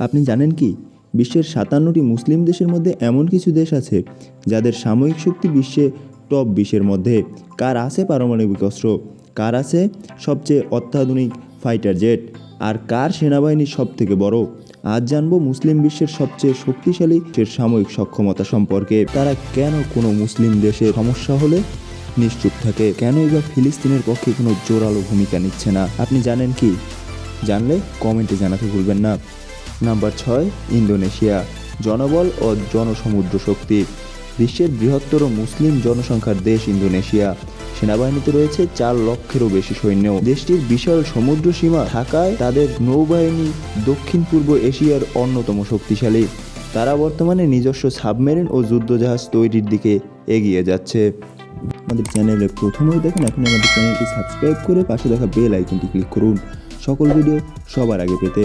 আপনি জানেন কি, বিশ্বের 57টি মুসলিম দেশের মধ্যে এমন কিছু দেশ আছে যাদের সামরিক শক্তি বিশ্বে টপ 20-এর মধ্যে। কার আছে পারমাণবিক অস্ত্র, কার আছে সবচেয়ে অত্যাধুনিক ফাইটার জেট, আর কার সেনাবাহিনী সব থেকে বড়। আজ জানবো মুসলিম বিশ্বের সবচেয়ে শক্তিশালী সামরিক সক্ষমতা সম্পর্কে। তারা কেন কোনো মুসলিম দেশে সমস্যা হলে নিশ্চুপ থাকে, কেনই বা ফিলিস্তিনের পক্ষে কোনো জোরালো ভূমিকা নিচ্ছে না। আপনি জানেন কি? জানলে কমেন্টে জানাতে ভুলবেন না। Number 6, Indonesia. জনবল ও জনসমুদ্র শক্তি। বিশ্বের বৃহত্তর মুসলিম জনসংখ্যার দেশ ইন্দোনেশিয়া। সেনাবাহিনীতে রয়েছে 4 লক্ষেরও বেশি সৈন্য। দেশটির বিশাল সমুদ্র সীমা থাকায় তাদের নৌবাহিনী দক্ষিণ পূর্ব এশিয়ার অন্যতম শক্তিশালী। তারা বর্তমানে নিজস্ব সাবমেরিন ও যুদ্ধজাহাজ তৈরির দিকে এগিয়ে যাচ্ছে। আমাদের চ্যানেলে প্রথমেই দেখেন, এখন আমাদের চ্যানেলটি সাবস্ক্রাইব করে পাশে দেখা বেল আইকনটি ক্লিক করুন সকল ভিডিও সবার আগে পেতে।